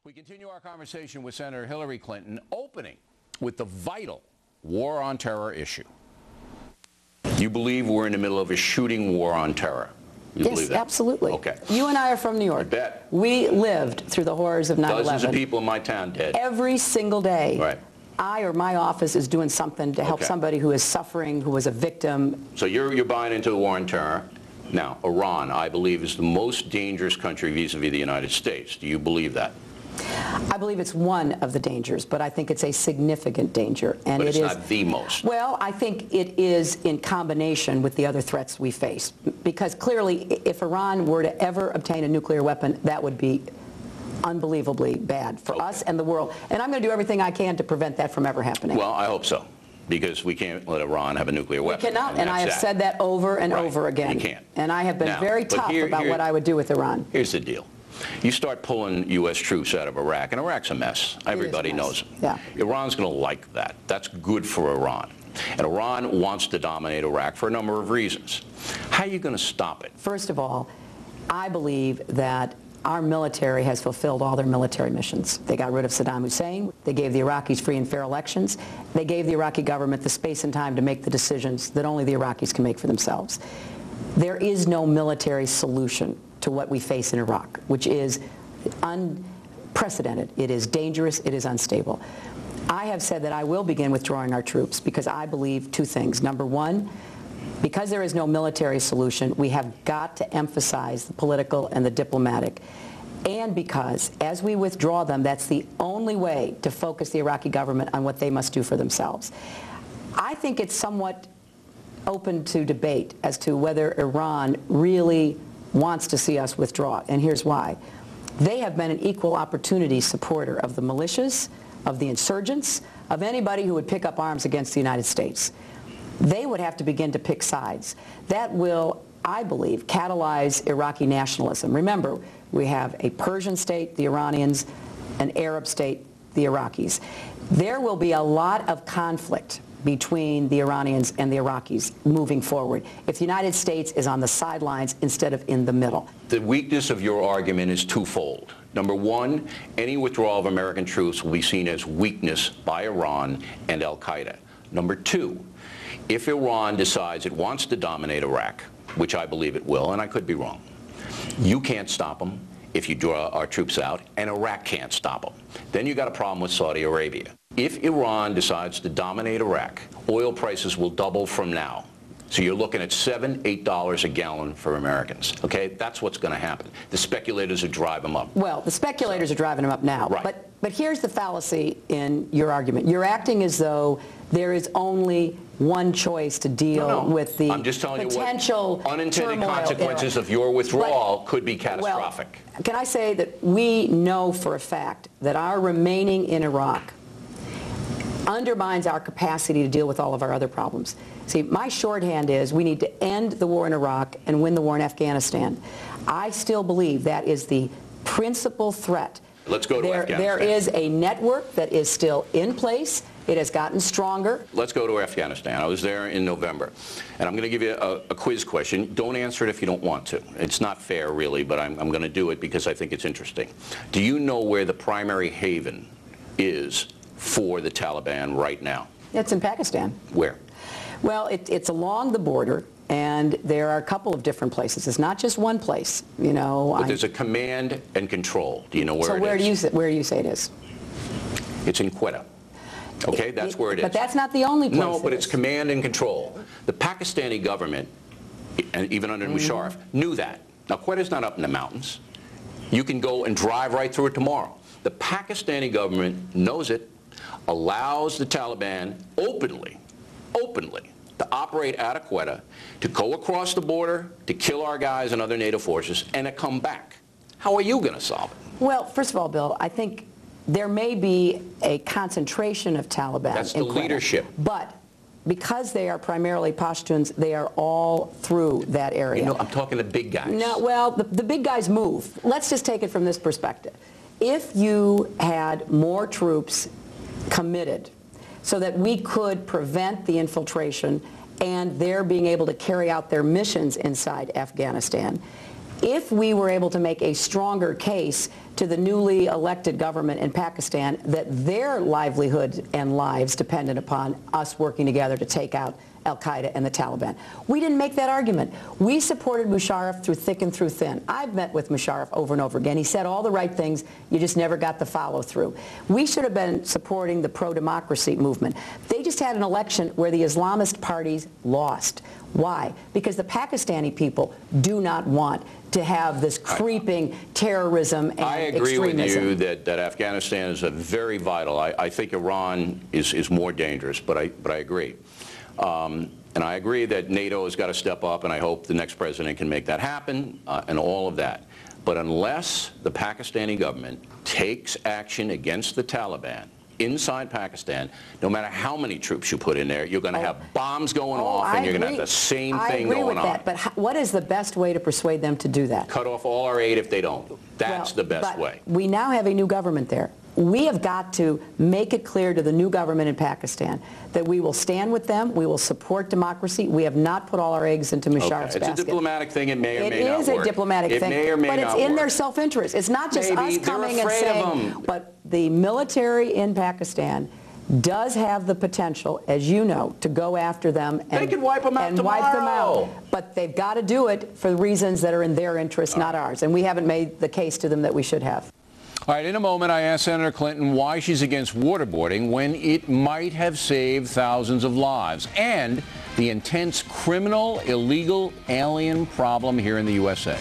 We continue our conversation with Senator Hillary Clinton, opening with the vital war on terror issue. You believe we're in the middle of a shooting war on terror? You believe that? Yes, absolutely. Okay. You and I are from New York. I bet. We lived through the horrors of 9/11. Dozens of people in my town dead. Every single day. Right. I or my office is doing something to help somebody who is suffering, who was a victim. So you're buying into the war on terror. Now, Iran, I believe, is the most dangerous country vis-a-vis the United States. Do you believe that? I believe it's one of the dangers, but I think it's a significant danger. And but it's it is not the most. Well, I think it is in combination with the other threats we face. Because clearly, if Iran were to ever obtain a nuclear weapon, that would be unbelievably bad for us and the world. And I'm going to do everything I can to prevent that from ever happening. Well, I hope so. Because we can't let Iran have a nuclear weapon. We cannot, and I have said that over and over again. You can't. And I have been very tough about what I would do with Iran. Here's the deal. You start pulling U.S. troops out of Iraq, and Iraq's a mess. Everybody knows it. Yeah. Iran's going to like that. That's good for Iran. And Iran wants to dominate Iraq for a number of reasons. How are you going to stop it? First of all, I believe that our military has fulfilled all their military missions. They got rid of Saddam Hussein. They gave the Iraqis free and fair elections. They gave the Iraqi government the space and time to make the decisions that only the Iraqis can make for themselves. There is no military solution to what we face in Iraq, which is unprecedented. It is dangerous. It is unstable. I have said that I will begin withdrawing our troops because I believe two things. Number one, because there is no military solution, we have got to emphasize the political and the diplomatic. And because, as we withdraw them, that's the only way to focus the Iraqi government on what they must do for themselves. I think it's somewhat open to debate as to whether Iran really wants to see us withdraw, and here's why. They have been an equal opportunity supporter of the militias, of the insurgents, of anybody who would pick up arms against the United States. They would have to begin to pick sides. That will, I believe, catalyze Iraqi nationalism. Remember, we have a Persian state, the Iranians, an Arab state, the Iraqis. There will be a lot of conflict between the Iranians and the Iraqis moving forward if the United States is on the sidelines instead of in the middle. The weakness of your argument is twofold. Number one, any withdrawal of American troops will be seen as weakness by Iran and al-Qaeda. Number two, if Iran decides it wants to dominate Iraq, which I believe it will, and I could be wrong, you can't stop them if you draw our troops out, and Iraq can't stop them. Then you got a problem with Saudi Arabia. If Iran decides to dominate Iraq, oil prices will double from now. So you're looking at $7, $8 a gallon for Americans. Okay, that's what's going to happen. The speculators will drive them up. Well, the speculators are driving them up now. Right. But here's the fallacy in your argument. You're acting as though there is only one choice to deal with the I'm just telling potential you what unintended consequences of your withdrawal could be catastrophic. Well, can I say that we know for a fact that our remaining in Iraq undermines our capacity to deal with all of our other problems. See, my shorthand is we need to end the war in Iraq and win the war in Afghanistan. I still believe that is the principal threat. Let's go to Afghanistan. There is a network that is still in place. It has gotten stronger. Let's go to Afghanistan. I was there in November, and I'm going to give you a quiz question. Don't answer it if you don't want to. It's not fair, really, but I'm going to do it because I think it's interesting. Do you know where the primary haven is for the Taliban right now? It's in Pakistan. Where? Well, it's along the border, and there are a couple of different places. It's not just one place, you know. But there's a command and control. Do you know where it is? So where do you say it is? It's in Quetta. Okay, that's where it is. But that's not the only place. No, but it's command and control. The Pakistani government, and even under Musharraf, knew that. Now, Quetta's not up in the mountains. You can go and drive right through it tomorrow. The Pakistani government knows it, allows the Taliban openly to operate out of Quetta, to go across the border, to kill our guys and other NATO forces, and to come back. How are you going to solve it? Well, first of all, Bill, I think there may be a concentration of Taliban. That's the leadership. But because they are primarily Pashtuns, they are all through that area. You know, I'm talking the big guys. No, well, the big guys move. Let's just take it from this perspective. If you had more troops committed so that we could prevent the infiltration and their being able to carry out their missions inside Afghanistan, if we were able to make a stronger case to the newly elected government in Pakistan that their livelihood and lives depended upon us working together to take out al-Qaeda and the Taliban. We didn't make that argument. We supported Musharraf through thick and through thin. I've met with Musharraf over and over again. He said all the right things, you just never got the follow-through. We should have been supporting the pro-democracy movement. They just had an election where the Islamist parties lost. Why? Because the Pakistani people do not want to have this creeping terrorism and I agree extremism. with you that Afghanistan is a very vital. I think Iran is more dangerous, but I agree. And I agree that NATO has got to step up, and I hope the next president can make that happen, and all of that. But unless the Pakistani government takes action against the Taliban inside Pakistan, no matter how many troops you put in there, you're going to have bombs going off, and you're going to have the same thing going on. I agree with that, but what is the best way to persuade them to do that? Cut off all our aid if they don't. That's the best way. We now have a new government there. We have got to make it clear to the new government in Pakistan that we will stand with them, we will support democracy. We have not put all our eggs into Musharraf's basket. It's a diplomatic thing. It may or may not work. It is a diplomatic thing, may or may but not it's in work. their self-interest. It's not just us coming and saying, but the military in Pakistan does have the potential, as you know, to go after them and they can wipe them out tomorrow. But they've got to do it for reasons that are in their interest, not ours. And we haven't made the case to them that we should have. All right, in a moment, I asked Senator Clinton why she's against waterboarding when it might have saved thousands of lives, and the intense criminal, illegal alien problem here in the USA.